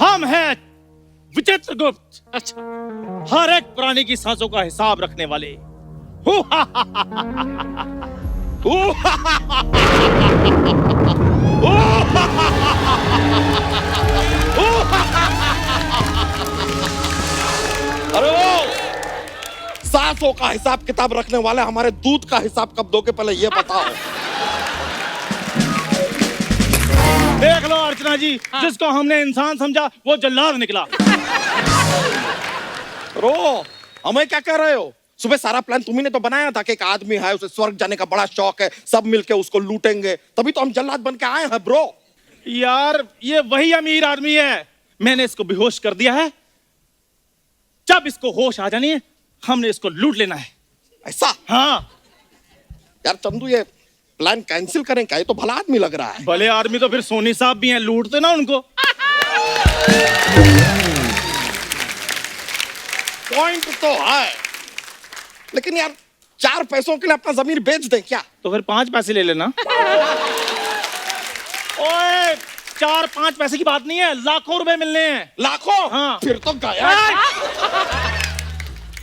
हम हैं विचित्रगुप्त। अच्छा, हर एक प्राणी की सांसों का हिसाब रखने वाले। अरे वो सांसों का हिसाब किताब रखने वाले हमारे दूध का हिसाब कब दोगे पहले ये बताओ। देख लो अर्चना जी, जिसको हमने इंसान समझा वो जल्लाद निकला। रो, हमें क्या कह रहे हो? सुबह सारा प्लान तुम्ही ने तो बनाया था कि एक आदमी है, उसे स्वर्ग जाने का बड़ा शौक है, सब मिलके उसको लूटेंगे, तभी तो हम जल्लाद बन के आए हैं ब्रो। यार ये वही अमीर आदमी है, मैंने इसको बेहोश कर दिया है। जब इसको होश आ जानी है हमने इसको लूट लेना है। ऐसा? हाँ यार चंदू, ये प्लान कैंसिल करें क्या? ये तो भला आदमी लग रहा है। भले आदमी तो फिर सोनी साहब भी हैं, लूटते ना उनको। पॉइंट तो है, लेकिन यार 4 पैसों के लिए अपना जमीन बेच दे क्या? तो फिर 5 पैसे ले लेना। ओए 4-5 पैसे की बात नहीं है, लाखों रुपए मिलने हैं। लाखों? हाँ। फिर तो गया।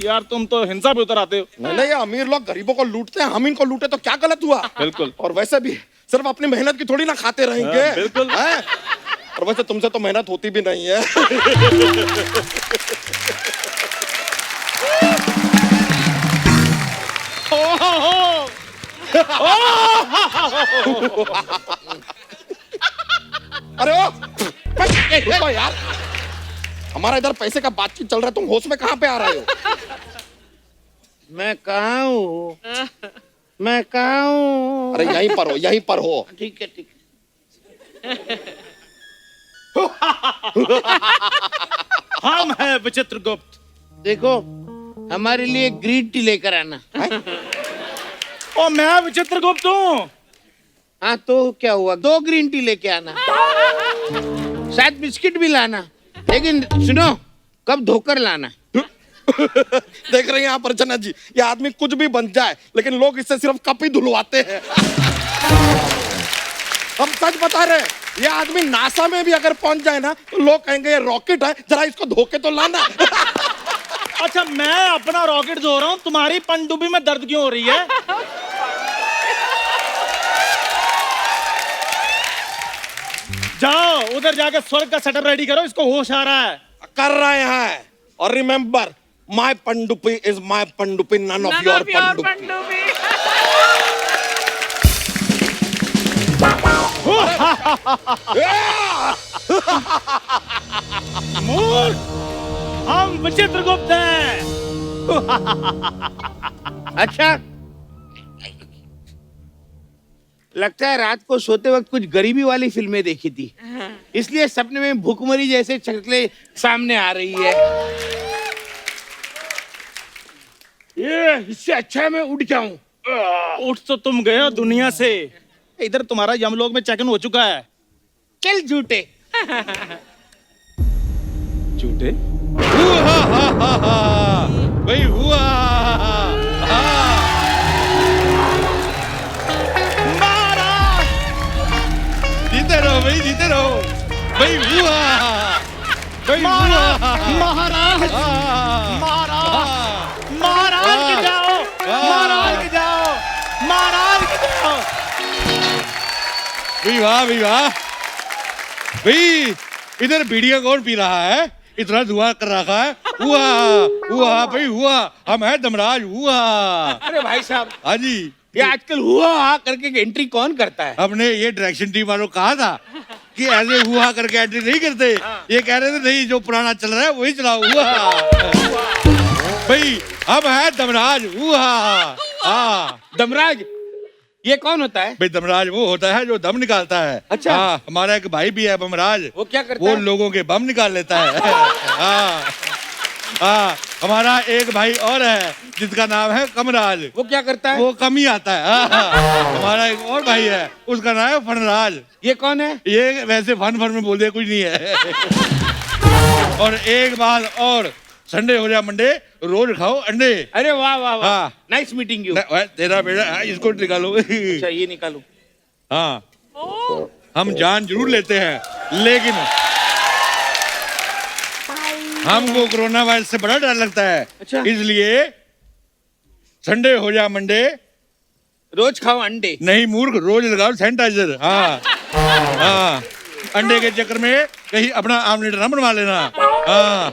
यार तुम तो हिंसा पे उतर आते हो। नहीं, ये अमीर लोग गरीबों को लूटते हैं, हम इनको लूटे तो क्या गलत हुआ? बिल्कुल। और वैसे भी सिर्फ अपनी मेहनत की थोड़ी ना खाते रहेंगे। हाँ, बिल्कुल। है? और वैसे तुमसे तो मेहनत होती भी नहीं है। अरे ओ, रुको यार, हमारा इधर पैसे का बातचीत चल रहा है, तुम होश में कहाँ पे आ रहे हो? मैं कहाँ हूँ? मैं कहाँ हूँ? अरे यहीं पर हो, यहीं पर हो। ठीक है ठीक है। हम हैं विचित्रगुप्त। देखो, हमारे लिए ग्रीन टी लेकर आना। और मैं विचित्रगुप्त हूँ। हाँ तो क्या हुआ, 2 ग्रीन टी लेके आना, शायद बिस्किट भी लाना, लेकिन सुनो, कब धोकर लाना। देख रहे हैं आप अर्चना जी, ये आदमी कुछ भी बन जाए, लेकिन लोग इससे सिर्फ कप ही धुलवाते हैं। हम सच बता रहे हैं, ये आदमी नासा में भी अगर पहुंच जाए ना तो लोग कहेंगे ये रॉकेट है, जरा इसको धोके तो लाना। अच्छा, मैं अपना रॉकेट धो रहा हूँ, तुम्हारी पनडुब्बी में दर्द क्यों हो रही है? जाओ उधर जाके स्वर्ग का सेटअप रेडी करो, इसको होश आ रहा है। कर रहे हैं। और रिमेंबर, माय पनडुब्बी इज माय पनडुब्बी, नन ऑफ योर पनडुब्बी। मूर्ख, हम विचित्रगुप्त हैं। अच्छा, लगता है रात को सोते वक्त कुछ गरीबी वाली फिल्में देखी थी, इसलिए सपने में भूखमरी जैसे शक्लें सामने आ रही है। ये इससे अच्छा है मैं उठ जाऊं। उठ तो तुम गए हो दुनिया से, इधर तुम्हारा यमलोक में चेक इन हो चुका है। चल झूठे। झूठे? भाई हुआ। जीते रहो भाई, जीते रहो भाई। हुआ भाई, हुआ। महाराज, महाराज, महाराज की जाओ, महाराज की जाओ, महाराज की जाओ। भाई वाह, भाई वाह। भाई इधर बीड़िया कौन पी रहा है? इतना धुआं कर रखा है। हुआ हुआ भाई, हुआ। हम है धमराज। हुआ। अरे भाई साहब, हाँ जी, ये आजकल हुआ करके एंट्री कौन करता है? हमने ये डायरेक्शन टीम वालों को कहा था कि ऐसे हुआ करके एंट्री नहीं करते। ये कह रहे थे नहीं, जो पुराना चल रहा है वही चलाओ। हुआ भाई, हम है धमराज। हुआ। हाँ, दमराज, ये कौन होता है? भाई धमराज वो होता है जो दम निकालता है। अच्छा। हाँ, हमारा एक भाई भी है बमराज। वो क्या करता वो है? लोगों के बम निकाल लेता है। हाँ हाँ, हमारा एक भाई और है जिसका नाम है कमराज। वो क्या करता है? वो कम ही आता है। हाँ, हमारा एक और भाई है, उसका नाम है फनराज। ये कौन है? ये वैसे फन में बोल दिया, कुछ नहीं है। और एक बात और, संडे हो जाए मंडे, रोज खाओ अंडे। अरे वाह वाह वाह, हाँ। Nice meeting you. तेरा बेटा, इसको निकालो। अच्छा, ये निकालू। हाँ, हम जान जरूर लेते हैं, लेकिन हमको कोरोना वायरस से बड़ा डर लगता है। अच्छा। इसलिए संडे हो या मंडे, रोज खाओ अंडे। नहीं मूर्ख, रोज लगाओ सैनिटाइजर। हाँ हाँ, अंडे के चक्कर में कहीं अपना आमलेट ना बनवा लेना। हाँ,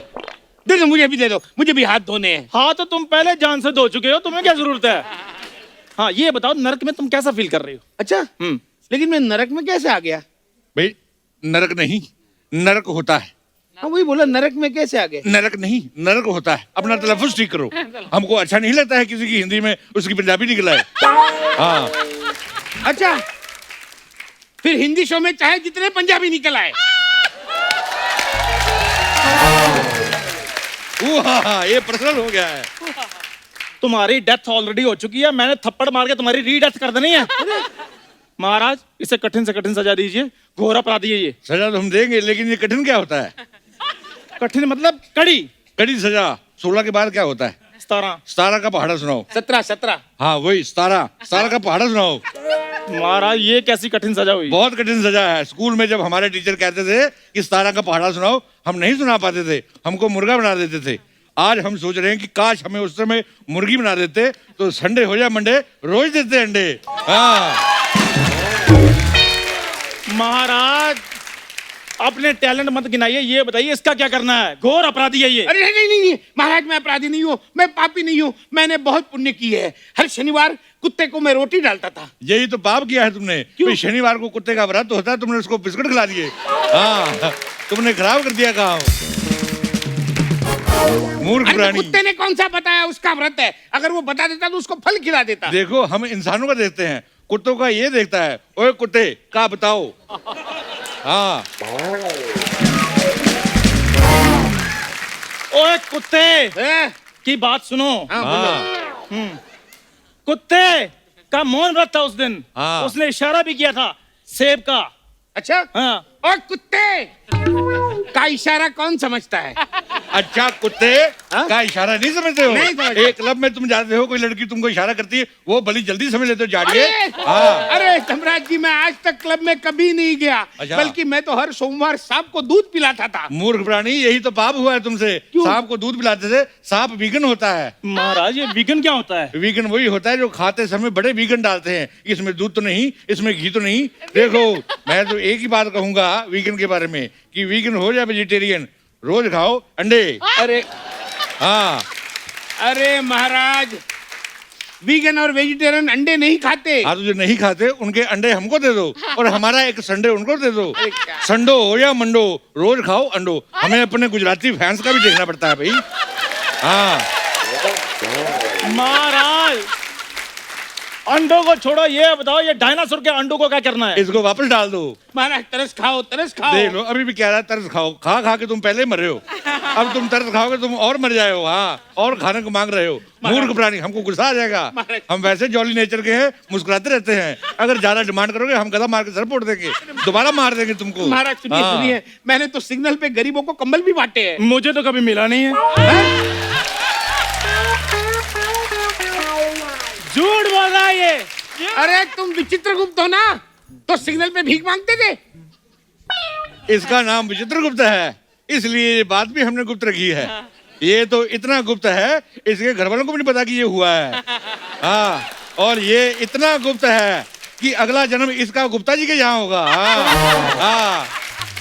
दे दो, मुझे भी दे दो, मुझे भी हाथ धोने हैं। हाँ तो तुम पहले जान से धो चुके हो, तुम्हें क्या जरूरत है? हाँ ये बताओ, नरक में तुम कैसा फील कर रही हो? अच्छा, लेकिन मैं नरक में कैसे आ गया? भाई नरक नहीं, नरक होता है। हाँ वही बोला, नरक में कैसे आ गए? नरक नहीं, नरक होता है। अपना तलफ्फुज ठीक करो। हमको अच्छा नहीं लगता है किसी की हिंदी में उसकी पंजाबी निकला है। हाँ, अच्छा, फिर हिंदी शो में चाहे जितने पंजाबी निकल आए। ये पर्सनल हो गया है। तुम्हारी डेथ ऑलरेडी हो चुकी है, मैंने थप्पड़ मार के तुम्हारी रीडेथ कर देनी है। महाराज इसे कठिन से कठिन सजा दीजिए, घोर अपराधी है ये। सजा तो हम देंगे, लेकिन ये कठिन क्या होता है? कठिन मतलब कड़ी। कड़ी सजा 16 के बाद क्या होता है? 17 का पहाड़ा सुनाओ। 17। हाँ वही 17 का पहाड़ा सुनाओ। महाराज ये कैसी कठिन सजा हुई? बहुत कठिन सजा है। स्कूल में जब हमारे टीचर कहते थे कि 17 का पहाड़ा सुनाओ, हम नहीं सुना पाते थे, हमको मुर्गा बना देते थे। आज हम सोच रहे हैं कि काश हमें उस समय मुर्गी बना देते, तो संडे हो या मंडे रोज देते अंडे। हाँ महाराज अपने टैलेंट मत गिनाइए, ये बताइए इसका क्या करना है? घोर अपराधी है ये। अरे नहीं, महाराज मैं अपराधी नहीं हूँ, मैं पापी नहीं हूँ, मैंने बहुत पुण्य की है। हर शनिवार कुत्ते को मैं रोटी डालता था। यही तो पाप किया है तुमने। क्यों? शनिवार को कुत्ते का व्रत होता है, तुमने उसको बिस्कुट खिला दिए। हाँ, तुमने खराब कर दिया काम। मूर्ख अरे प्राणी। कुत्ते ने कौन सा बताया उसका व्रत है? अगर वो बता देता तो उसको फल खिला देता। देखो हम इंसानों का देखते हैं, कुत्तों का ये देखता है। ओए कुत्ते का बताओ। हाँ, ओए कुत्ते हैं? की बात सुनो। हाँ, बोलो। हाँ, कुत्ते का मौन व्रत था उस दिन। हाँ। उसने इशारा भी किया था सेब का। अच्छा, हाँ। और कुत्ते का इशारा कौन समझता है? अच्छा कुत्ते का इशारा नहीं समझते हो? नहीं समझता। एक क्लब में तुम जाते हो, कोई लड़की तुमको इशारा करती है, वो बड़ी जल्दी समझ लेते हो, जाड़िए। हाँ, अरे धर्मराज जी, मैं आज तक क्लब में कभी नहीं गया। अच्छा। बल्कि मैं तो हर सोमवार सांप को दूध पिलाता था। मूर्ख प्राणी, यही तो पाप हुआ है तुमसे। सांप को दूध पिलाते थे। सांप वीगन होता है। महाराज ये वीगन क्या होता है? वीगन वही होता है जो खाते समय बड़े वीगन डालते हैं। इसमें दूध तो नहीं, इसमें घी तो नहीं। देखो मैं तो एक ही बात कहूंगा वीगन के बारे में कि वीगन हो या वेजिटेरियन, रोज खाओ अंडे। अरे हाँ, अरे महाराज, वीगन और वेजिटेरियन अंडे नहीं खाते। हाँ तो जो नहीं खाते उनके अंडे हमको दे दो और हमारा एक संडे उनको दे दो। अरे क्या? संडो हो या मंडो, रोज खाओ अंडो। हमें अपने गुजराती फैंस का भी देखना पड़ता है भाई। हाँ, महाराज अंडों को छोड़ो, ये बताओ ये डायनासोर के अंडों को क्या करना है? इसको वापस डाल दो। महाराज तरस खाओ, तरस खाओ। देख लो अभी भी कह रहा है तरस खाओ। खा खा के तुम पहले मर रहे हो, अब तुम तरस खाओगे तुम और मर जाए हो। हाँ, और खाने को मांग रहे हो। मूर्ख प्राणी, हमको गुस्सा आ जाएगा। हम वैसे जॉली नेचर के हैं, मुस्कुराते रहते हैं। अगर ज्यादा डिमांड करोगे हम गला मार के सर फोड़ देंगे, दोबारा मार देंगे तुमको। महाराज सुनिए, हाँ। सुनिए, मैंने तो सिग्नल पे गरीबों को कंबल भी बांटे हैं। मुझे तो कभी मिला नहीं है। झूठ बोल रहा है ये। अरे तुम विचित्र गुप्त हो ना, तो सिग्नल पे भीख मांगते थे। इसका नाम विचित्र गुप्त है, इसलिए ये बात भी हमने गुप्त रखी है। ये तो इतना गुप्त है, इसके घर वालों को भी नहीं पता कि ये हुआ है। हाँ, और ये इतना गुप्त है कि अगला जन्म इसका गुप्ता जी के यहाँ होगा। हाँ, हाँ,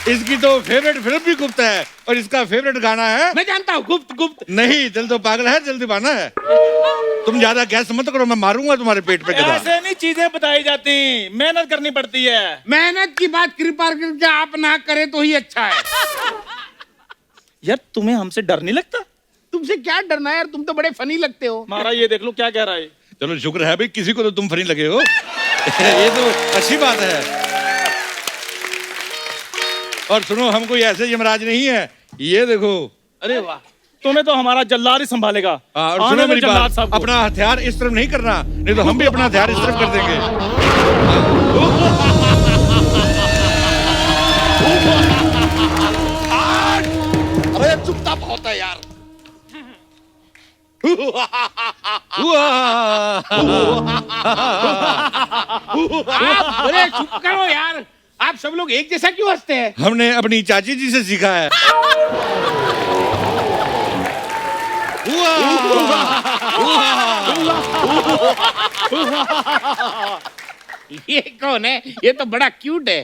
इसकी तो फेवरेट फिल्म भी गुप्त है और इसका फेवरेट गाना है। मैं जानता हूँ, गुप्त गुप्त। नहीं, दिल तो पागल है, दिल दीवाना है। तुम ज्यादा गैस मत करो, मैं मारूंगा तुम्हारे पेट पे गदा। ऐसे नहीं चीजें बताई जाती, मेहनत करनी पड़ती है। मेहनत की बात कृपा करके आप ना करे तो ही अच्छा है। यार तुम्हें हमसे डर नहीं लगता? तुमसे क्या डरना है यार, तुम तो बड़े फनी लगते हो। महाराज ये देख लो क्या कह रहा है। चलो शुक्र है भाई, किसी को तो तुम फनी लगे हो। ये तो अच्छी बात है। और सुनो, हम कोई ऐसे यमराज नहीं है, ये देखो। अरे वाह, तुम्हें तो हमारा जल्लाद ही संभालेगा। हाँ, और आने सुनो दो मेरी जल्लाद बात, साहब को। अपना हथियार इस तरफ नहीं करना, नहीं तो हम भी अपना हथियार इस तरफ कर देंगे। अरे चुपचाप होता है यार। अरे चुप करो यार, आप सब लोग एक जैसा क्यों हंसते हैं? हमने अपनी चाची जी से सीखा है। ये कौन है? ये तो बड़ा क्यूट है।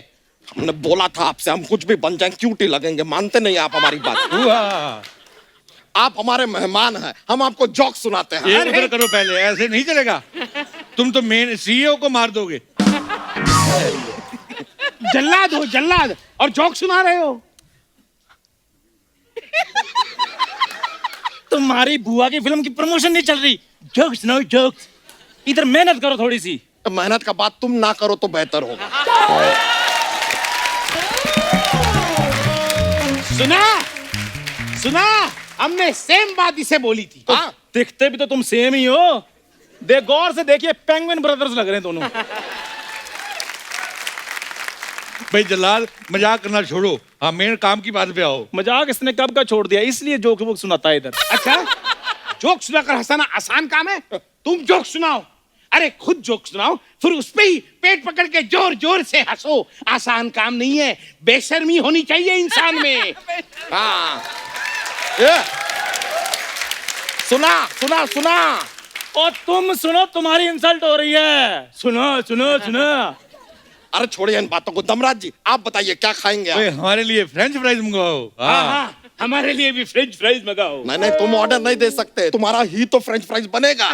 हमने बोला था आपसे हम कुछ भी बन जाएं क्यूट ही लगेंगे, मानते नहीं आप हमारी बात। आप हमारे मेहमान हैं, हम आपको जोक सुनाते हैं। ये उधर करो पहले, ऐसे नहीं चलेगा। तुम तो मेन सीईओ को मार दोगे। जल्लाद हो जल्लाद, और जोक सुना रहे हो। तुम्हारी बुआ की फिल्म की प्रमोशन नहीं चल रही, जोक्स नो जोक्स। इधर मेहनत करो थोड़ी सी। मेहनत का बात तुम ना करो तो बेहतर होगा। सुना सुना, हमने सेम बात इसे बोली थी। हाँ, दिखते भी तो तुम सेम ही हो। देख गौर से देखिए, पेंगुइन ब्रदर्स लग रहे हैं दोनों। भाई जलाल, मजाक करना छोड़ो, हाँ मेन काम की बात पे आओ। मजाक इसने कब का छोड़ दिया, इसलिए जोक वोक सुनाता है इधर। अच्छा, जोक सुनाकर हंसाना आसान काम है? तुम जोक सुनाओ। अरे खुद जोक सुनाओ, फिर उस पे ही पेट पकड़ के जोर जोर से हंसो। आसान काम नहीं है, बेशर्मी होनी चाहिए इंसान में। हाँ। ये, सुना सुना सुना। और तुम सुनो, तुम्हारी इंसल्ट हो रही है। सुनो सुनो सुनो। अरे छोड़िए इन बातों को। दमराज जी आप बताइए क्या खाएंगे आप? भाई हमारे लिए फ्रेंच फ्राइज मंगवाओ। हाँ हाँ, हमारे लिए भी फ्रेंच फ्राइज मंगाओ। नहीं नहीं, तुम ऑर्डर नहीं दे सकते, तुम्हारा ही तो फ्रेंच फ्राइज बनेगा।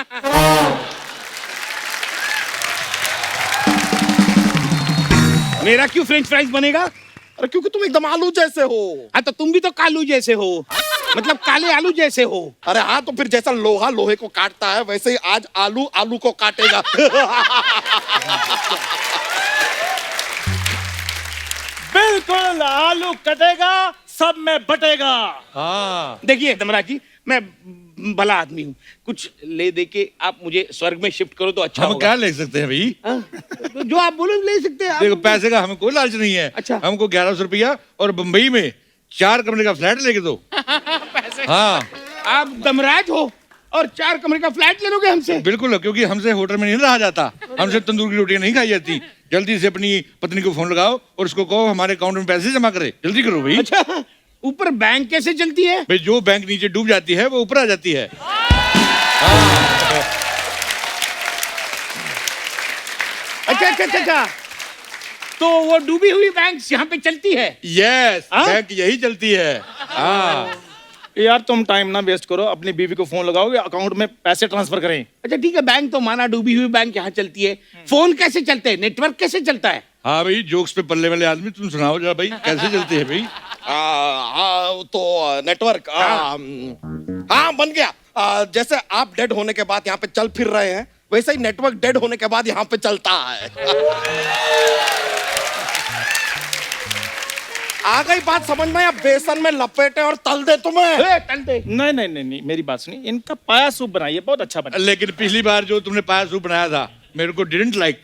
मेरा क्यों फ्रेंच फ्राइज बनेगा? अरे क्योंकि तुम एकदम आलू जैसे हो। हाँ तो तुम भी तो कालू जैसे हो, मतलब काले आलू जैसे हो। अरे हाँ, तो फिर जैसा लोहा लोहे को काटता है वैसे ही आज आलू आलू को काटेगा। बिल्कुल, आलू कटेगा, सब में बटेगा। हाँ देखिए दमराज जी, मैं भला आदमी हूँ, कुछ ले दे के आप मुझे स्वर्ग में शिफ्ट करो तो अच्छा हम होगा। क्या ले सकते हैं भाई? हाँ, तो जो आप बोलो ले सकते हैं आप। देखो पैसे का हमें कोई लालच नहीं है। अच्छा। हमको 1100 रुपया और बम्बई में 4 कमरे का फ्लैट लेके दो। पैसे। हाँ आप दमराज हो और 4 कमरे का फ्लैट ले लोगे हमसे? बिल्कुल, क्योंकि हमसे होटल में नहीं रहा जाता, हमसे तंदूर की रोटियां नहीं खाई जाती। जल्दी से अपनी पत्नी को फोन लगाओ और उसको कहो हमारे अकाउंट में पैसे जमा करे। जल्दी करो भाई। अच्छा, ऊपर बैंक कैसे चलती है? भाई जो बैंक नीचे डूब जाती है वो ऊपर आ जाती है। अच्छा अच्छा अच्छा अच्छा, तो वो डूबी हुई बैंक यहाँ पे चलती है? यस, हाँ? बैंक यही चलती है। हाँ यार तुम टाइम ना वेस्ट करो, अपनी बीवी को फोन लगाओगे, अकाउंट में पैसे ट्रांसफर करें। अच्छा ठीक है, बैंक तो माना, डूबी हुई बैंक यहाँ चलती है, फोन कैसे चलते हैं, नेटवर्क कैसे चलता है? हाँ भाई, जोक्स पे पल्ले वाले आदमी तुम सुनाओ जरा भाई, कैसे चलती है भाई? हाँ तो नेटवर्क। हाँ बन गया। जैसे आप डेड होने के बाद यहाँ पे चल फिर रहे हैं, वैसे ही नेटवर्क डेड होने के बाद यहाँ पे चलता है। आ गई बात समझ में? या बेसन में लपेटे और तल दे तुम्हें? तल दे। नहीं नहीं नहीं नहीं, मेरी बात सुनिए, इनका पाया सूप बनाइए, बहुत अच्छा बना। लेकिन पिछली बार जो तुमने पाया सूप बनाया था मेरे को डिडंट लाइक।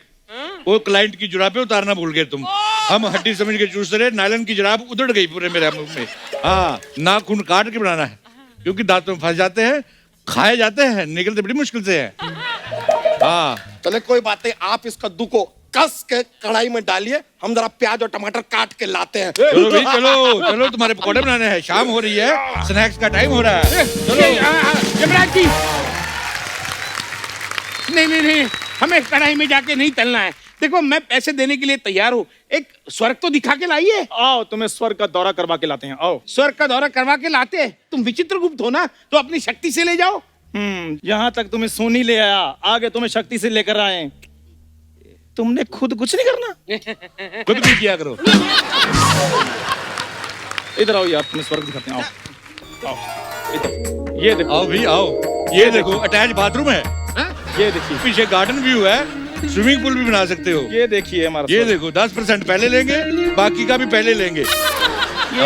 वो क्लाइंट की जुराबें उतारना भूल गए तुम। हम हड्डी समझ के चूस रहे, नायलॉन की जुराब उधड़ गई पूरे मेरे मुंह में। हाँ, नाखून काट के बनाना है क्योंकि दांतों में फंस जाते हैं, खाए जाते हैं, निकलते बड़ी मुश्किल से हैं। हाँ चले कोई बात नहीं, आप इस कद्दू को कस के कढ़ाई में डालिए, हम जरा प्याज और टमाटर काट के लाते हैं। चलो भाई, चलो चलो, तुम्हारे पकौड़े बनाने हैं, शाम हो रही है, स्नैक्स का टाइम हो रहा है। चलो यमराज जी, नहीं नहीं नहीं, हमें कढ़ाई में जाके नहीं तलना है। देखो मैं पैसे देने के लिए तैयार हूँ, एक स्वर्ग तो दिखा के लाइए। आओ, तुम्हें स्वर्ग का दौरा करवा के लाते हैं, आओ। स्वर्ग का दौरा करवा के लाते हैं? तुम विचित्रगुप्त हो ना, तो अपनी शक्ति से ले जाओ। यहाँ तक तुम्हें सोनी ले आया, आगे तुम्हें शक्ति से लेकर आए। तुमने खुद कुछ नहीं करना, खुद भी किया करो। इधर आओ यार, तुम्हें स्वर्ग दिखाते हैं, आओ आओ इधर। ये देखो, आओ भी आओ, ये देखो अटैच बाथरूम है, ये देखिए, पीछे गार्डन व्यू है, स्विमिंग पूल भी बना सकते हो। ये देखिए हमारा ये स्वर्ग। देखो 10% पहले लेंगे, बाकी का भी पहले लेंगे। ये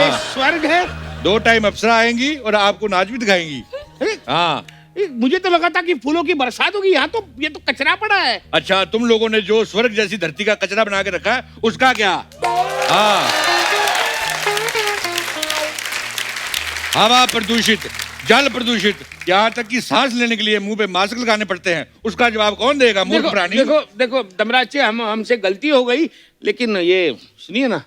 हाँ। स्वर्ग है? 2 टाइम अप्सरा आएंगी और आपको नाच भी दिखाएंगी। हाँ मुझे तो लगा था कि फूलों की बरसात होगी, यहाँ तो ये तो कचरा पड़ा है। अच्छा, तुम लोगों ने जो स्वर्ग जैसी धरती का कचरा बना के रखा है उसका क्या? हाँ, हवा प्रदूषित, जल प्रदूषित, यहाँ तक कि सांस लेने के लिए मुंह पे मास्क लगाने पड़ते हैं। उसका जवाब कौन देगा? मूर्ख देखो प्राणी। देखो देखो धर्मराज जी, हमसे गलती हो गई, लेकिन ये सुनिए ना,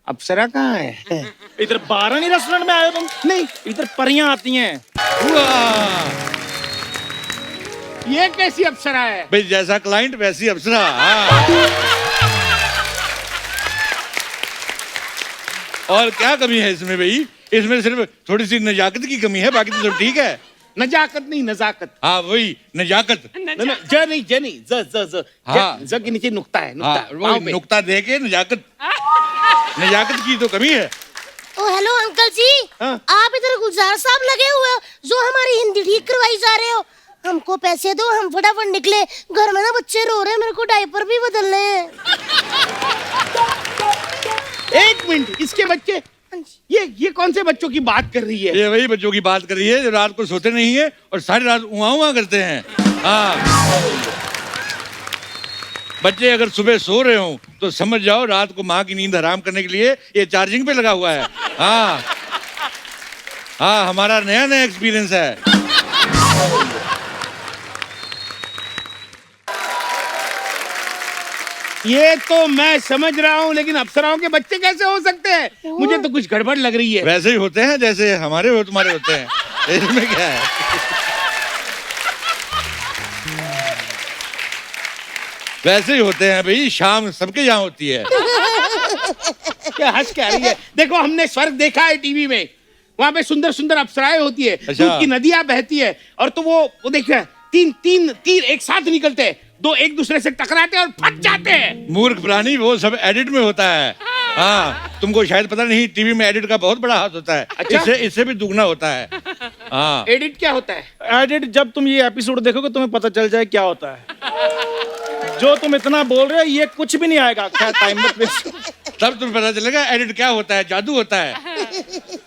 अप्सरा कहाँ है? इधर बारानी रेस्टोरेंट में आए हो तुम? नहीं, इधर परियां आती हैं। वाह! ये कैसी अप्सरा है? भाई जैसा क्लाइंट वैसी अप्सरा। हाँ। और क्या कमी है इसमें भाई? इसमें सिर्फ थोड़ी सी नजाकत की कमी है, बाकी तो सब ठीक है। नजाकत नहीं, नजाकत। हाँ वही नजाकत। ज नहीं, ज नहीं, ज हाँ। ज के नीचे नुक्ता है, नुक्ता। हाँ पाँव वही पे। नुक्ता दे के नजाकत। नजाकत की तो कमी है। ओ हेलो अंकल जी, हाँ। आप इधर गुलजार साहब लगे हुए हो जो हमारी हिंदी ठीक करवाई जा रहे हो। हमको पैसे दो, हम फटाफट निकले, घर में ना बच्चे रो रहे हैं, मेरे को डायपर भी बदलने हैं। एक मिनट, इसके बच्चे, हाँ जी। ये कौन से बच्चों की बात कर रही है? ये वही बच्चों की बात कर रही है जो रात को सोते नहीं है और सारी रात उआ उआ करते हैं। हाँ, बच्चे अगर सुबह सो रहे हो तो समझ जाओ रात को माँ की नींद हराम करने के लिए ये चार्जिंग पे लगा हुआ है। हाँ हाँ, हमारा नया नया एक्सपीरियंस है। ये तो मैं समझ रहा हूँ, लेकिन अप्सराओं के बच्चे कैसे हो सकते हैं? मुझे तो कुछ गड़बड़ लग रही है। वैसे ही होते हैं जैसे हमारे हो तुम्हारे होते हैं। इसमें क्या है? वैसे ही होते हैं भाई, शाम सबके यहाँ होती है। क्या हंस क्या रही है? देखो, हमने स्वर्ग देखा है टीवी में, वहां पे सुंदर सुंदर अप्सराएं होती है, अच्छा। दूध की नदियां बहती है, और तो वो देखिए, तीन तीर एक साथ निकलते हैं, दो एक दूसरे से टकराते हैं और फट जाते हैं। मूर्ख प्राणी, वो सब एडिट में होता है। हाँ, तुमको शायद पता नहीं, टीवी में एडिट का बहुत बड़ा हाथ होता है। अच्छा? इससे भी दुगना होता है। हाँ, एडिट क्या होता है? एडिट, जब तुम ये एपिसोड देखोगे तुम्हें पता चल जाए क्या होता है। जो तुम इतना बोल रहे हो ये कुछ भी नहीं आएगा। क्या टाइम मत वेस्ट, तब तुम्हें पता चलेगा एडिट क्या होता है, जादू होता है।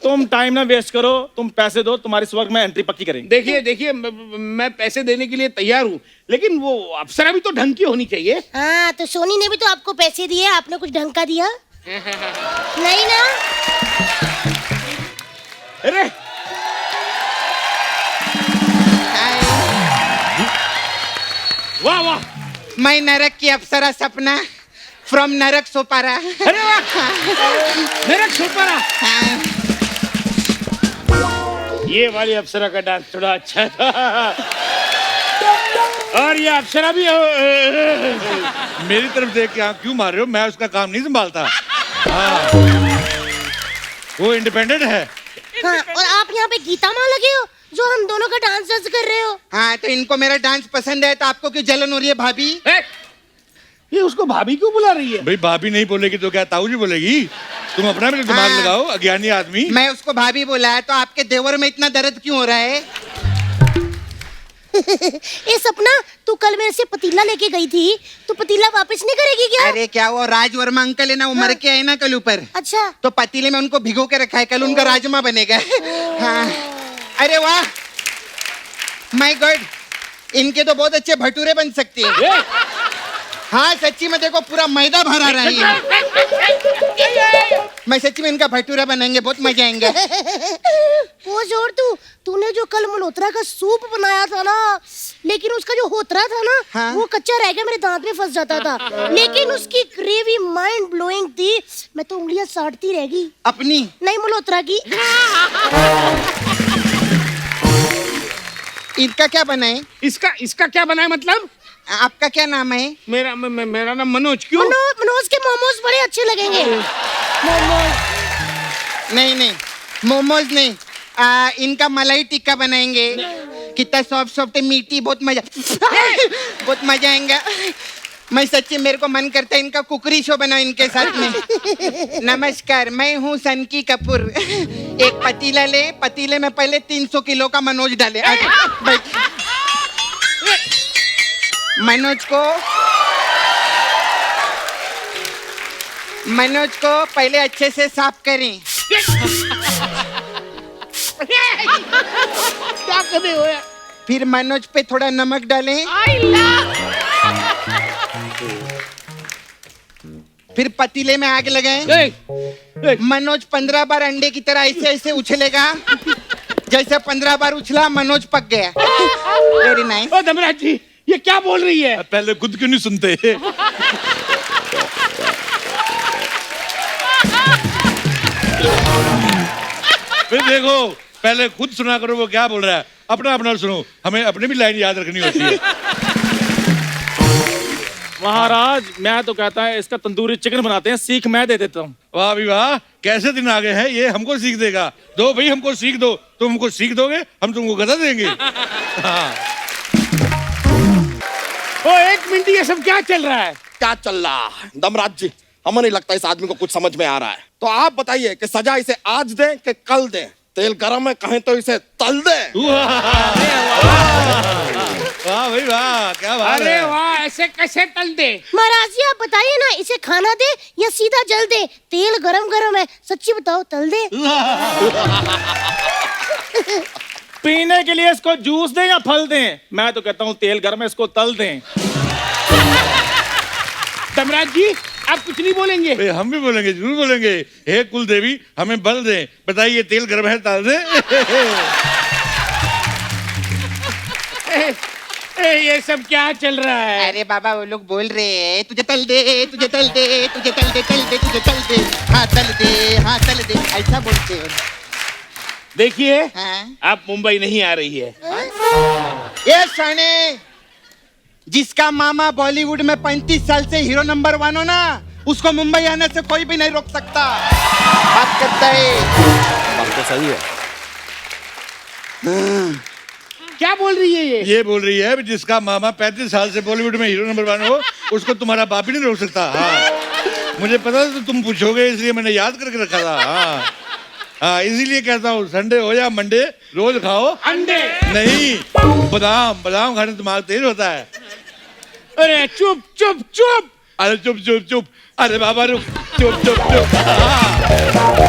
तुम टाइम ना वेस्ट करो, तुम पैसे दो, तुम्हारी स्वर्ग में एंट्री पक्की करेंगे। देखिए देखिए, मैं पैसे देने के लिए तैयार हूँ, लेकिन वो अप्सरा भी तो ढंग की होनी चाहिए। हाँ, तो सोनी ने भी तो आपको पैसे दिए, आपने कुछ ढंग का दिया नहीं ना? अरे वाह वाह, मैं नरक की अप्सरा सपना फ्रॉम नरक सोपारा। अरे वाह, मेरा छोपरा। ये वाली अप्सरा का डांस थोड़ा अच्छा था, और ये अप्सरा भी मेरी तरफ देख के आप क्यों मार रहे हो? मैं उसका काम नहीं संभालता। हाँ, वो इंडिपेंडेंट है। हाँ, और आप यहाँ पे गीता माँ लगे हो जो हम दोनों का डांस जज कर रहे हो। हाँ, तो इनको मेरा डांस पसंद है, तो आपको क्यों जलन हो रही है भाभी? ये उसको भाभी क्यों बुला रही है? भाई भाभी नहीं बोलेगी तो क्या ताऊ जी बोलेगी? तुम अपना भी दिमाग हाँ। लगाओ, अज्ञानी आदमी। मैं उसको भाभी बोला है, तो आपके देवर में इतना दर्द क्यों हो रहा है? ए सपना, तू कल मेरे से पतीला लेके गई थी, तू पतीला वापस नहीं करेगी क्या? अरे क्या वो राज वर्मा अंकल है ना, वो मर के आए ना कल ऊपर, अच्छा। तो पतीले में उनको भिगो के रखा है, कल उनका राजमा बनेगा। हाँ, अरे वाह, माय गॉड, इनके तो बहुत अच्छे भटूरे बन सकते हैं। हाँ सच्ची में, देखो पूरा मैदा भरा रहा है। मैं सच्ची में इनका भटूरा बनाएंगे, बहुत मजा आएंगे। वो जोड़ तूने जो कल मल्होत्रा का सूप बनाया था ना, लेकिन उसका जो होतरा था ना, हाँ? वो कच्चा रह गया, मेरे दांत में फंस जाता था। लेकिन उसकी ग्रेवी माइंड ब्लोइंग थी, मैं तो उंगलियां साड़ती रह गई। अपनी नहीं, मल्होत्रा की। इनका क्या बनाए? इसका क्या बना है मतलब? आपका क्या नाम है? मेरा नाम मनोज। क्यों? मनोज के मोमोज बड़े अच्छे लगेंगे। नहीं नहीं, मोमोज नहीं, इनका मलाई टिक्का बनाएंगे। कितना सॉफ्ट सॉफ्ट है, मीठी, बहुत मजा बहुत मजा आएगा। मैं सच्ची, मेरे को मन करता है इनका कुकरी शो बनाओ इनके साथ में। नमस्कार, मैं हूँ सनकी कपूर। एक पतीला ले, पतीले में पहले 300 किलो का मनोज डाले। मनोज को पहले अच्छे से साफ करें। क्या कर रहे हो यार? फिर मनोज पे थोड़ा नमक डालें। फिर पतीले में आग लगाएं। मनोज 15 बार अंडे की तरह ऐसे ऐसे उछलेगा। जैसे 15 बार उछला मनोज पक गया। Very nice. ओ धर्मराज जी, ये क्या बोल रही है? पहले खुद क्यों नहीं सुनते? फिर देखो, पहले खुद सुना करो वो क्या बोल रहा है, अपना अपना सुनो, हमें अपनी भी लाइन याद रखनी होती है। महाराज मैं तो कहता है इसका तंदूरी चिकन बनाते हैं, सीख मैं दे देता हूँ। वाह भी वाह, कैसे दिन आ गए हैं, ये हमको सीख देगा। दो भाई हमको सीख दो, तुम हमको सीख दोगे, हम तुमको गधा देंगे। हाँ। ओ एक मिनट, ये सब क्या चल रहा है? क्या चल रहा है दमराज जी? हमें नहीं लगता इस आदमी को कुछ समझ में आ रहा है। तो आप बताइए कि सजा इसे आज दें कि कल दें? तेल गरम है, कहें तो इसे तल दें। वाह भाई वाह, क्या बात अरे है। वाह, ऐसे कैसे तल दे? महाराज जी आप बताइए ना, इसे खाना दे या सीधा जल दे? तेल गरम गरम है, सच्ची बताओ, तल दे? पीने के लिए इसको जूस दें या फल दें? मैं तो कहता हूँ तेल गर्म है, इसको तल दें। धर्मराज जी आप कुछ नहीं बोलेंगे? भाई हम भी बोलेंगे, जरूर बोलेंगे। हे कुल देवी, हमें बल दें, बताइए तेल गर्म है, तल दे। ये सब क्या चल रहा है? अरे बाबा वो लोग बोल रहे हैं तुझे तल दे, तुझे तल दे, तुझे तल दे, तल दे, तुझे तल दे, हाँ तल दे, हाँ तल दे, ऐसा बोलते हैं। देखिए हाँ? आप मुंबई नहीं आ रही है। ये साने, जिसका मामा बॉलीवुड में 35 साल से हीरो नंबर 1 हो ना, उसको मुंबई आने से कोई भी नहीं रोक सकता। बात करता है। बात तो सही है। क्या बोल रही है ये? ये बोल रही है भी जिसका मामा 35 साल से बॉलीवुड में हीरो नंबर 1 हो, उसको तुम्हारा बाप ही नहीं रोक सकता। हाँ, मुझे पता था तो तुम पूछोगे, इसलिए मैंने याद करके रखा था। हाँ हाँ, इसीलिए कहता हूँ संडे हो या मंडे, रोज खाओ अंडे। नहीं, बादाम, बादाम खाने से दिमाग तेज होता है। अरे चुप चुप चुप। अरे चुप चुप चुप, अरे बाबा रुक, चुप चुप चुप। हाँ।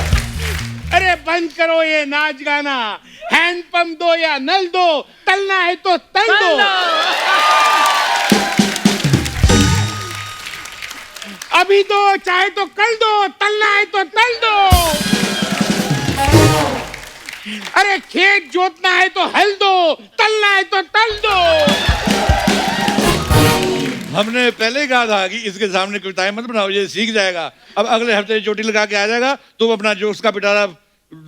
अरे बंद करो ये नाच गाना। हैंडपंप दो या नल दो, तलना है तो तल दो। अभी दो, चाहे तो कल दो, तलना है तो तल दो। अरे खेत जोतना है तो हल दो, तलना है तो तल दो। हमने पहले कहा था कि इसके सामने कोई टाइम मत बनाओ, ये सीख जाएगा। अब अगले हफ्ते चोटी लगा के आ जाएगा, तुम अपना जोश का पिटारा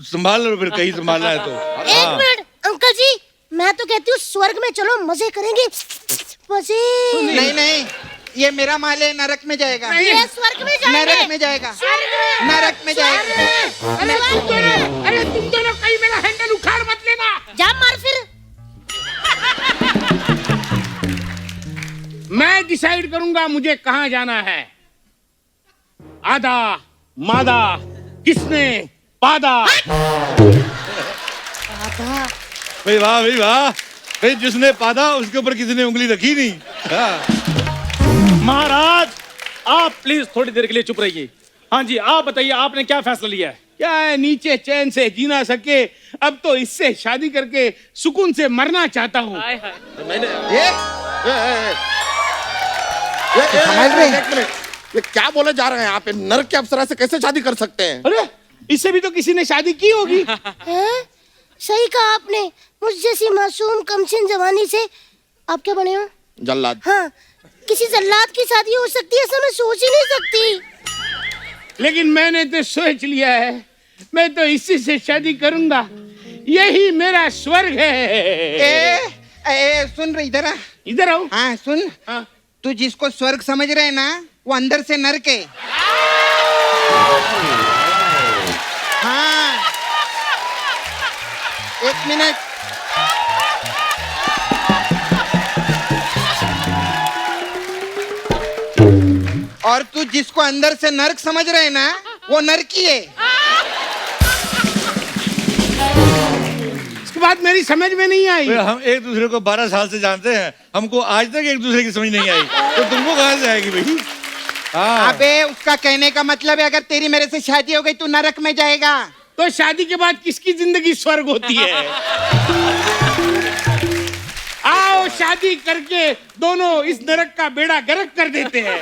संभाल लो, फिर कहीं संभालना है तो। एक मिनट अंकल जी, मैं तो कहती हूँ स्वर्ग में चलो, मजे करेंगे, मजे। नहीं नहीं, ये मेरा माल है, नरक में जाएगा। ये स्वर्ग में जाएंगे। नरक में जाएगा। नरक में जाएगा। अरे तुम दोनों कहीं मेरा हैंडल उखाड़ मत लेना। जा मार फिर। मैं डिसाइड करूंगा मुझे कहां जाना है। आधा मादा किसने पादा। भाई वाह भाई वाह, भाई जिसने पादा उसके ऊपर किसी ने उंगली रखी नहीं। हाँ। महाराज आप प्लीज थोड़ी देर के लिए चुप रहिए। हाँ जी, आप बताइए आपने क्या फैसला लिया है? क्या है, नीचे चैन से जी ना सके, अब तो इससे शादी करके सुकून से मरना चाहता हूँ। ये क्या बोले जा रहे हैं आप? नरक के अप्सरा से कैसे शादी कर सकते हैं? अरे इससे भी तो किसी ने शादी की होगी। हैं? सही कहा आपने, मुझ जैसी मासूम कमसिन जवानी से आप क्या बने हो? जल्लाद। हाँ, किसी जल्लाद की शादी हो सकती है, ऐसा मैं सोच ही नहीं सकती। लेकिन मैंने तो सोच लिया है, मैं तो इसी से शादी करूंगा, यही मेरा स्वर्ग है। सुन रही इधर आ। इधर आओ। हाँ सुन, हाँ। तू जिसको स्वर्ग समझ रहे है ना, वो अंदर से नरक है। हाँ, एक मिनट। और तू जिसको अंदर से नरक समझ रहे है ना, वो नरकी है। इसके बाद मेरी समझ में नहीं आई। भाई हम एक दूसरे को 12 साल से जानते हैं, हमको आज तक एक दूसरे की समझ नहीं आई, तो तुमको कहाँ से आएगी भाई? हाँ। अबे उसका कहने का मतलब है, अगर तेरी मेरे से शादी हो गई तू नरक में जाएगा। तो शादी के बाद किसकी जिंदगी स्वर्ग होती है? आओ शादी करके दोनों इस नरक का बेड़ा गर्क कर देते हैं।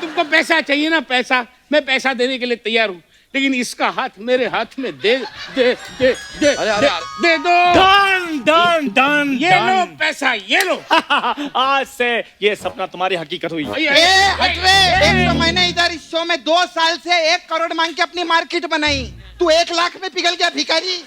तुमको पैसा चाहिए ना, पैसा, मैं पैसा देने के लिए तैयार हूँ। लेकिन इसका हाथ मेरे हाथ में दे दे दे दे अरे, दे, अरे। दे दो। डन डन डन ये लो पैसा, ये लो। आज से ये सपना तुम्हारी हकीकत हुई। ए हट रे, एक तो मैंने इधर इस शो में 2 साल से 1 करोड़ मांग के अपनी मार्केट बनाई, तू 1 लाख में पिघल गया भिखारी।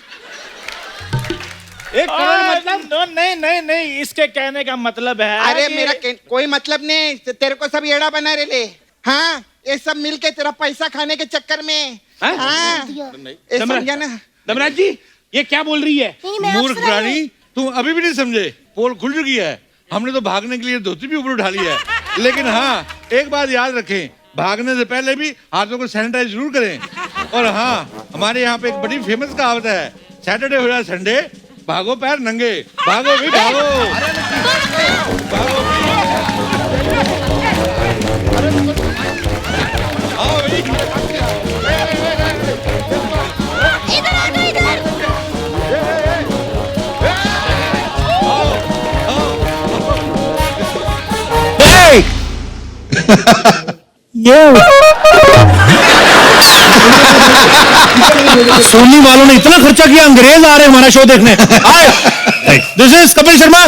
1 करोड़ मतलब? नहीं नहीं नहीं, इसके कहने का मतलब है अरे कि- मेरा कोई मतलब नहीं, तेरे को सब एड़ा बना रहे ले। हाँ, ये सब मिलके तेरा पैसा खाने के चक्कर में। हाँ? हाँ, ये समझा ना? दमराज जी, ये क्या बोल रही है? नहीं, मैं मूर्ख अप्सरा प्राणी, तुम अभी भी नहीं समझे। पोल खुल चुकी है, हमने तो भागने के लिए धोती भी ऊपर उठा ली है। लेकिन हाँ, एक बात याद रखें, भागने से पहले भी हाथों को सैनिटाइज जरूर करें। और हाँ, हमारे यहाँ पे एक बड़ी फेमस कहावत है, सैटरडे हो जाए संडे, भागो पैर नंगे। भागो भी भागो, भागो भी। आओ भाई। इधर आ गए, इधर। सोनी वालों ने इतना खर्चा किया, अंग्रेज आ रहे हैं हमारा शो देखने। This is Kapil Sharma,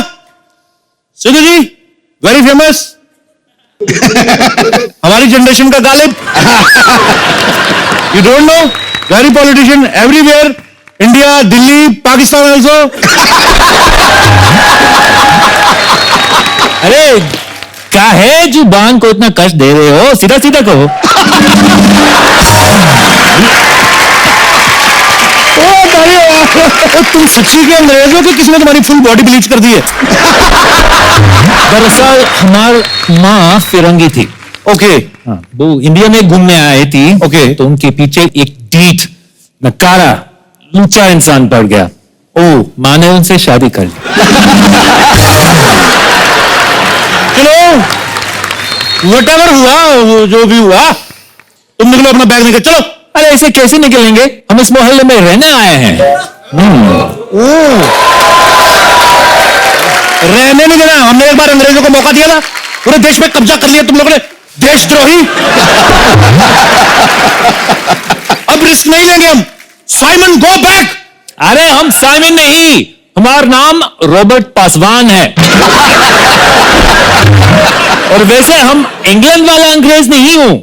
Sidhu ji, very famous, हमारी जनरेशन का Ghalib. You don't know, very politician everywhere, India, Delhi, Pakistan also. अरे क्या है जुबान को इतना कष्ट दे रहे हो, सीधा सीधा कहो। तुम सच्ची के अंग्रेज हो कि किसने तुम्हारी फुल बॉडी ब्लीच कर दी है? दरअसल हमारी माँ फिरंगी थी। ओके, हाँ, वो इंडिया में घूमने आई थी। ओके। तो उनके पीछे एक ढीठ नकारा लूचा इंसान पड़ गया। ओ, माँ ने उनसे शादी कर ली। चलो, वटेवर हुआ, वो जो भी हुआ, तुम निकलो, अपना बैग निकल चलो। अरे ऐसे कैसे निकलेंगे, हम इस मोहल्ले में रहने आए हैं। रहने नहीं देना, हमने एक बार अंग्रेजों को मौका दिया था, पूरे देश में कब्जा कर लिया तुम लोगों ने, देशद्रोही। अब रिस्क नहीं लेंगे हम। Simon, go back. अरे हम साइमन नहीं, हमारा नाम रॉबर्ट पासवान है। और वैसे हम इंग्लैंड वाला अंग्रेज नहीं हूं।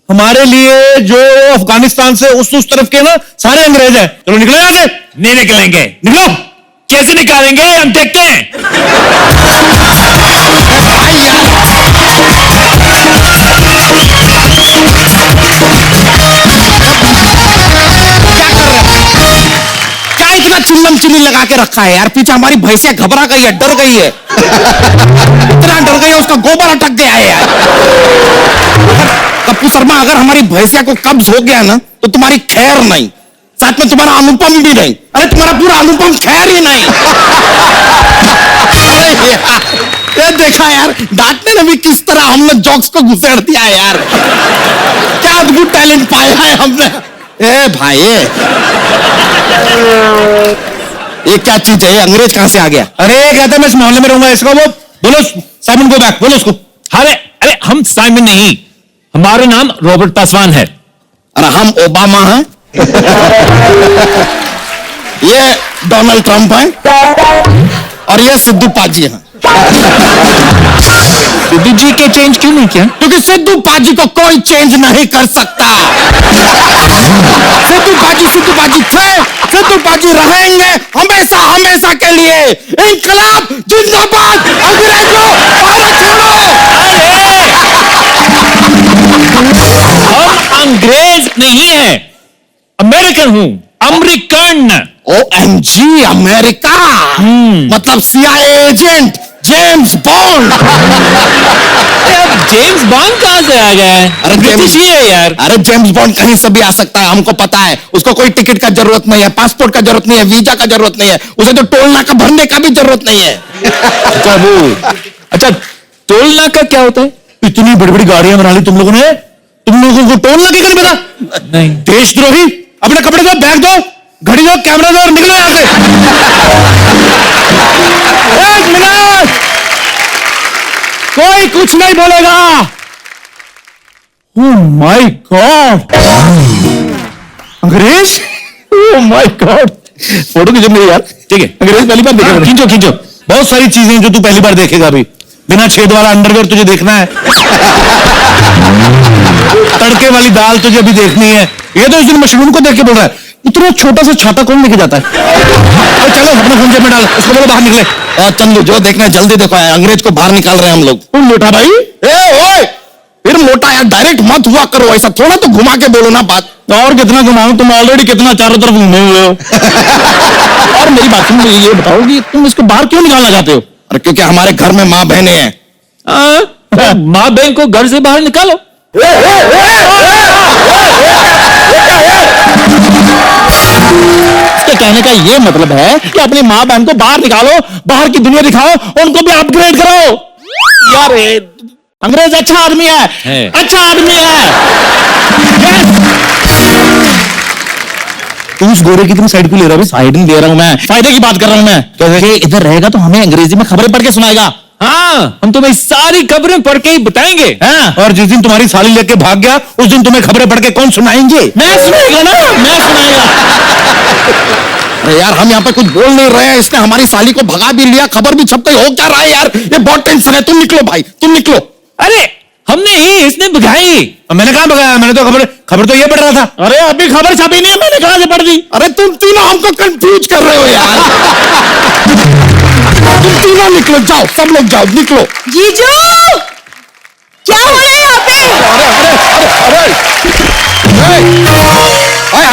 हमारे लिए जो अफगानिस्तान से उस तरफ के ना सारे अंग्रेज हैं। चलो निकलो यहां से। नहीं निकलेंगे। निकलो। कैसे निकालेंगे, हम देखते हैं। क्या इतना चिल्लम चिल्ली लगा के रखा है यार? पीछे हमारी भैंसिया घबरा गई है, डर गई है। इतना डर गई है, उसका गोबर अटक गया है यार। कप्पू शर्मा, अगर हमारी भैंसिया को कब्ज हो गया ना, तो तुम्हारी खैर नहीं, साथ में तुम्हारा अनुपम भी नहीं। अरे तुम्हारा पूरा अनुपम खैर ही नहीं। अरे यार, ये देखा यार, डांटने ने भी किस तरह हमने जोक्स को घुसेड़ दिया है यार। क्या अद्भुत टैलेंट पाया है हमने। ए भाई, ये क्या चीज है? ये अंग्रेज कहां से आ गया? अरे कहता है मैं इस मोहल्ले में रहूंगा, इसको वो बोलो, साइमन गो बैक, बोलो उसको। अरे अरे हम साइमन नहीं, हमारा नाम रॉबर्ट पासवान है। अरे हम ओबामा हैं। ये डोनाल्ड ट्रंप हैं और ये सिद्धू पाजी हैं। सिद्धू जी के चेंज क्यों नहीं किया? क्योंकि सिद्धू पाजी को कोई चेंज नहीं कर सकता। सिद्धू पाजी थे, सिद्धू पाजी रहेंगे हमेशा हमेशा के लिए। इंकलाब जिंदाबाद, अंग्रेजों भारत छोड़ो। हम अंग्रेज नहीं है, अमेरिकन हूं, अमेरिकन। OMG अमेरिका, मतलब CIA agent James bond. James bond कहां से आ गया है? अरे ब्रिटिश ही है यार। अरे जेम्स बॉन्ड कहीं से भी आ सकता है, हमको पता है। उसको कोई टिकट का जरूरत नहीं है, पासपोर्ट का जरूरत नहीं है, वीजा का जरूरत नहीं है, उसे तो टोल नाका भरने का भी जरूरत नहीं है। अच्छा टोल नाका क्या होता है? इतनी बड़ी बड़ी गाड़ियां बना ली तुम लोगों ने, तुम लोगों को टोल नाके का नहीं पता? नहीं। देशद्रोही, अपने कपड़े दो, बैग दो, घड़ी दो, कैमरा दो और निकलो यहां से। एक मिनट, कोई कुछ नहीं बोलेगा। ओह माय गॉड, अंग्रेज? ओह माय गॉड, फोटो खींचो मेरी यार। ठीक है, अंग्रेज पहली बार देखा मैंने। खींचो खींचो, बहुत सारी चीजें जो तू पहली बार देखेगा अभी। बिना छेद वाला अंडरवेयर तुझे देखना है, तड़के वाली दाल तुझे अभी देखनी है। ये तो इस दिन मशरूम को देख के बोल रहा है, इतना छोटा सा छाता कौन लेके जाता है? अरे चलो अपने फोन जेब में डाल, उसको बोलो बाहर निकले। चंदू जो देखना है जल्दी देखो, अंग्रेज को बाहर निकाल रहे हैं हम लोग। तुम मोटा भाई, ओए फिर मोटा यार, डायरेक्ट मत हुआ करो ऐसा, थोड़ा तो घुमा के बोलो ना बात। और कितना घुमाऊं, तुम ऑलरेडी कितना चारों तरफ घूमे हुए हो। और मेरी बात सुन, ये बताओ कि तुम इसको बाहर क्यों निकालना चाहते हो? अरे क्योंकि हमारे घर में माँ बहनें हैं। माँ बहन को घर से बाहर निकालो। इसके कहने का ये मतलब है कि अपनी माँ बहन को बाहर निकालो, बाहर की दुनिया दिखाओ, उनको भी अपग्रेड करो। यार अंग्रेज अच्छा आदमी है। अच्छा आदमी है। तू उस गोरे की तुम साइड क्यों ले रहा है? साइड नहीं दे रहा हूं मैं, फायदे की बात कर रहा हूं मैं। कि इधर रहेगा तो हमें अंग्रेजी में खबरें पढ़ के सुनाएगा। हाँ, हम तुम्हें सारी खबरें पढ़ के ही बताएंगे। हाँ? और जिस दिन तुम्हारी साली लेके भाग गया, उस दिन तुम्हें खबरें पढ़ के कौन सुनाएंगे? मैं सुनाएगा ना, मैं सुनाएगा। अरे यार हम यहाँ पे कुछ बोल नहीं रहे हैं, इसने हमारी साली को भगा भी लिया, खबर भी छप गई, हो क्या रहा है यार? ये बहुत टेंशन है, तुम निकलो भाई, तुम निकलो। अरे हमने ही, इसने भगाई। मैंने कहा भगाया, मैंने तो खबर तो ये पढ़ रहा था। अरे अभी खबर छपी नहीं है, मैंने कहा से पढ़ दी। अरे तुम तीनों हमको कंफ्यूज कर रहे हो यार। तुम तीनों निकलो, जाओ सब लोग जाओ, निकलो। जीजू क्या हो रहा है यहाँ पे?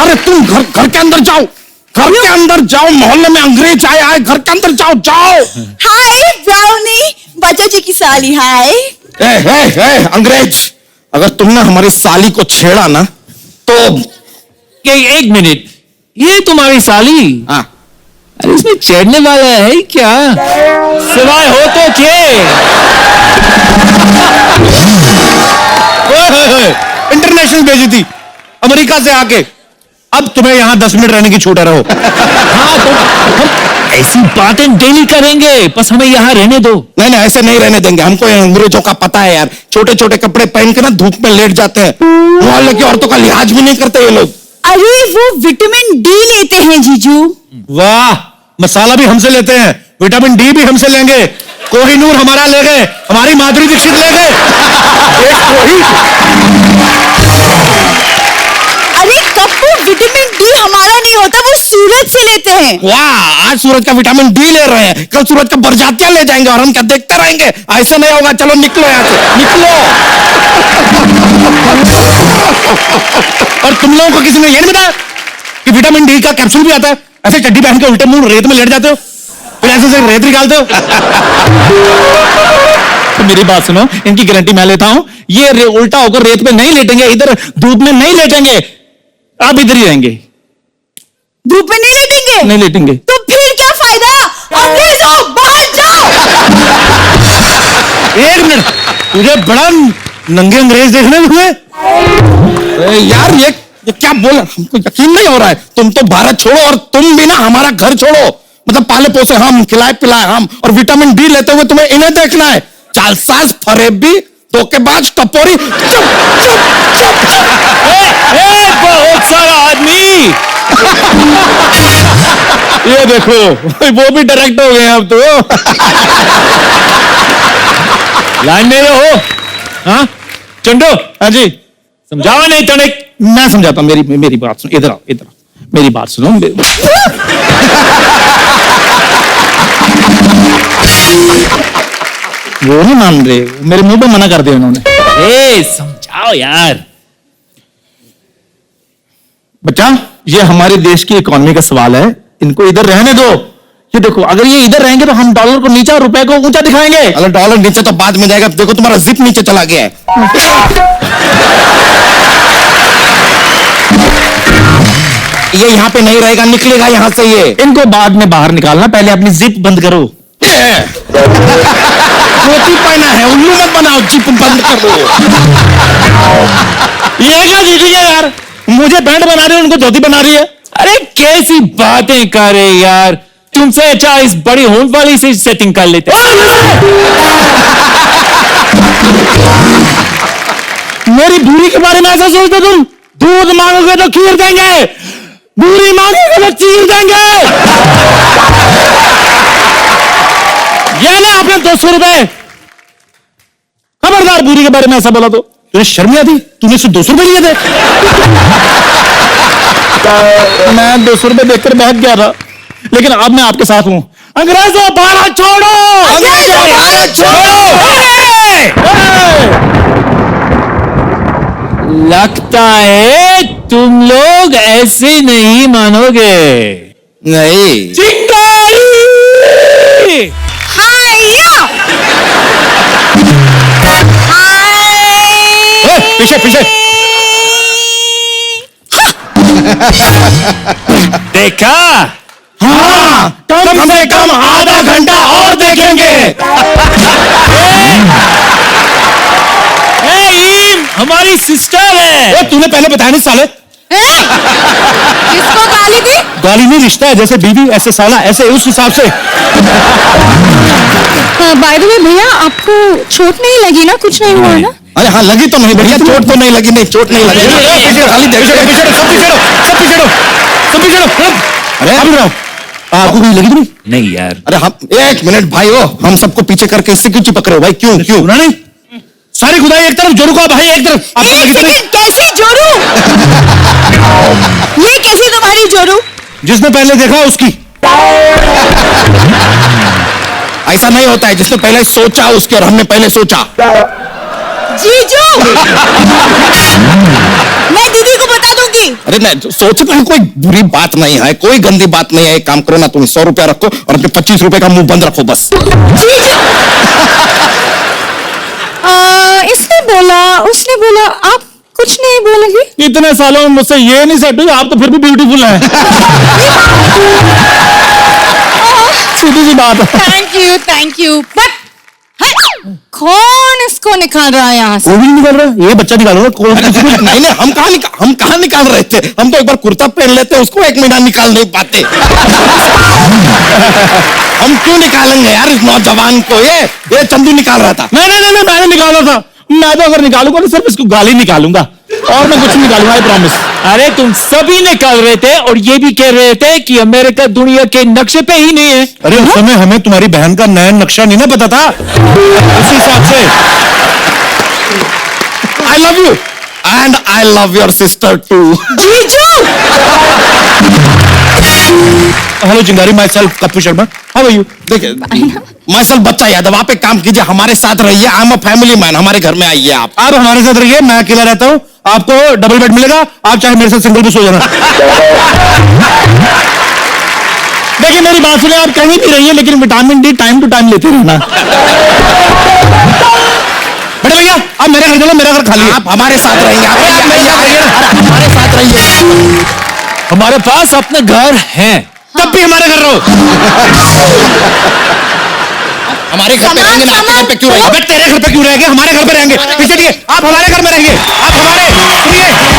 अरे तुम घर के अंदर जाओ, घर के अंदर जाओ, मोहल्ले में अंग्रेज आए आए, घर के अंदर जाओ जाओ। हाय ब्राउनी, बच्चा जी की साली। हाय अंग्रेज, अगर तुमने हमारी साली को छेड़ा ना तो एक मिनट, ये तुम्हारी साली? हाँ। अरे इसमें चढ़ने वाला है क्या? सिवाय हो तो के। इंटरनेशनल भेजी थी अमेरिका से आके। अब तुम्हें यहाँ 10 मिनट रहने की छूट है, रहो। हाँ तो हम ऐसी बातें डेली करेंगे, बस हमें यहाँ रहने दो। नहीं नहीं ऐसे नहीं रहने देंगे, हमको ये अंग्रेजों का पता है यार, छोटे छोटे कपड़े पहन के ना धूप में लेट जाते हैं, मोहल्ले की औरतों का लिहाज भी नहीं करते ये लोग। अरे वो विटामिन डी लेते हैं जीजू। वाह, मसाला भी हमसे लेते हैं, विटामिन डी भी हमसे लेंगे, कोहिनूर हमारा ले गए, हमारी माधुरी दीक्षित ले गए। अरे कप्पू, विटामिन डी हमारा नहीं होता, वो सूरज से लेते हैं। वाह, आज सूरज का विटामिन डी ले रहे हैं, कल सूरज का बरजातियां ले जाएंगे और हम क्या देखते रहेंगे? ऐसे नहीं होगा, चलो निकलो यहाँ से, निकलो। और तुम लोगों को किसी ने ये नहीं बताया कि विटामिन डी का कैप्सूल भी आता है? ऐसे चड्डी पहन के उल्टे मुंह रेत में लेट जाते हो, फिर ऐसे से रेत निकालते हो। तो मेरी बात सुनो, इनकी गारंटी मैं लेता हूं, ये उल्टा होकर रेत पे नहीं लेटेंगे, इधर धूप में नहीं लेटेंगे, आप इधर ही रहेंगे। धूप में नहीं लेटेंगे? नहीं लेटेंगे। तो फिर क्या फायदा? अंग्रेजों बाहर जाओ। एक मिनट, तुझे बड़ा नंगे अंग्रेज देखने में हुए? यार ये क्या बोल, हमको यकीन नहीं हो रहा है। तुम तो भारत छोड़ो और तुम भी ना हमारा घर छोड़ो, मतलब पाले पोसे हम, खिलाए पिलाए हम, और विटामिन डी लेते हुए तुम्हें इन्हें देखना है। चालसाज, फरेबी, धोखेबाज, टपोरी। चुप चुप चुप। बहुत सारा आदमी। ये देखो, वो भी डायरेक्ट हो गए अब तो। लाइन में हो। हाँ चंडो, हाँ जी, समझाओ नहीं तो नहीं। मैं समझाता हूं, मेरी बात सुनो, इधर आओ, इधर आओ, मेरी बात सुनो। वो नहीं मान रहे, मेरे मुंह पे मना कर दिया उन्होंने। समझाओ यार। बच्चा, ये हमारे देश की इकोनॉमी का सवाल है, इनको इधर रहने दो। ये देखो, अगर ये इधर रहेंगे तो हम डॉलर को नीचा, रुपए को ऊंचा दिखाएंगे। अगर डॉलर नीचे तो बाद में जाएगा, देखो तुम्हारा जिप नीचे चला गया है। ये यहाँ पे नहीं रहेगा, निकलेगा यहाँ से ये। इनको बाद में बाहर निकालना, पहले अपनी जिप बंद करो। धोती पहना है, उल्लू मत बनाओ, जिप बंद करो। ये क्या दीदी है यार, मुझे पैंट बना रही है, उनको धोती बना रही है। अरे कैसी बातें कर रहे यार, तुमसे अच्छा इस बड़ी होम वाली से सेटिंग कर लेते। मेरी दूरी के बारे में ऐसा सोचते तुम? दूध मांगोगे तो खीर देंगे, बुरी मांगेगा तो चीर देंगे। ये ले आपने 200 रुपए। खबरदार बुरी के बारे में ऐसा बोला तो तुझे शर्म नहीं आती? तूने सिर्फ 200 रुपए लिए थे। मैं 200 रुपए देकर बहक गया था, लेकिन अब मैं आपके साथ हूं। अंग्रेजों भारत छोड़ो, अंग्रेजों भारत छोड़ो। लगता है तुम लोग ऐसे नहीं मानोगे। नहीं, चिंगारी। पीछे पीछे। देखा? हाँ, कम से कम आधा घंटा और देखेंगे। हमारी सिस्टर है। तूने पहले बताया नहीं साले। किसको गाली दी? गाली नहीं, रिश्ता है, जैसे बीवी ऐसे साला ऐसे, उस हिसाब से। बाय द वे भैया, आपको चोट नहीं लगी ना? कुछ नहीं हुआ ना? अरे हाँ लगी तो नहीं बढ़िया, चोट तो नहीं लगी, नहीं चोट नहीं लगी। खाली अरे आपको भी लगी नहीं? नहीं यार। अरे हम एक मिनट भाई, वो हम सबको पीछे करके इससे क्यों चिपक रहे हो भाई? क्यों क्यों? सुना नहीं? सारी खुदाई एक तरफ, जोरू का भाई एक तरफ। आपको लगी तो नहीं? कैसी जोरू? ये कैसी तुम्हारी जोरू? जिसने पहले देखा उसकी। ऐसा नहीं होता है, जिसने पहले सोचा उसके, और हमने पहले सोचा। जीजू, मैं दीदी को बता दूंगी। अरे नहीं, सोचते हैं कोई बुरी बात नहीं है, कोई गंदी बात नहीं है। एक काम करो ना, तुम 100 रुपया रखो और अपने 25 रुपए का मुंह बंद रखो बस। जीजू, इसने बोला, उसने बोला, आप कुछ नहीं बोलेंगे? इतने सालों में मुझसे ये नहीं सेट हुई, आप तो फिर भी ब्यूटीफुल हैं। सीधी सी बात है। Thank you. बट कौन इसको निकाल रहा है यहाँ से? कोई भी नहीं निकाल रहा, ये बच्चा निकालो ना। कौन? नहीं नहीं, हम कहाँ निकाल रहे थे? हम तो एक बार कुर्ता पहन लेते, उसको 1 महीना निकाल नहीं पाते। हम क्यों निकालेंगे यार इस नौजवान को? ये चंदू निकाल रहा था। नहीं, मैंने निकाला था। मैं तो अगर निकालूंगा तो सिर्फ इसको गाली निकालूंगा, और मैं कुछ नहीं निकालूंगा, आई प्रॉमिस। अरे तुम सभी निकाल रहे थे और ये भी कह रहे थे कि अमेरिका दुनिया के नक्शे पे ही नहीं है। अरे उस समय हमें तुम्हारी बहन का नया नक्शा नहीं ना पता था, उसी हिसाब से। I love you and I love your sister too. जीजू, हेलो चिंगारी, myself Kappu Sharma. How are you? देखिए मैं सब बच्चा यादव, आप एक काम कीजिए, हमारे साथ रहिए। I am a family man, हमारे घर में आइए आप हमारे साथ रहिए, मैं अकेला रहता हूँ, आपको डबल बेड मिलेगा, आप चाहे मेरे साथ सिंगल पे सो जाना। देखिए मेरी बात सुनिए, आप कहीं भी रहिए, लेकिन vitamin D time to time लेते रहना। बड़े भैया आप मेरे घर चलो, मेरा घर खाली है। आप हमारे साथ रहिए, आप हमारे साथ रहिए। हमारे पास अपने घर हैं। तब भी हमारे घर रहो। हमारे घर पे रहेंगे ना, आपके घर पे क्यों रहेंगे? तेरे घर पे क्यों रहेंगे? हमारे घर पे रहेंगे। इसलिए आप हमारे घर में रहेंगे, आप हमारे सुनिए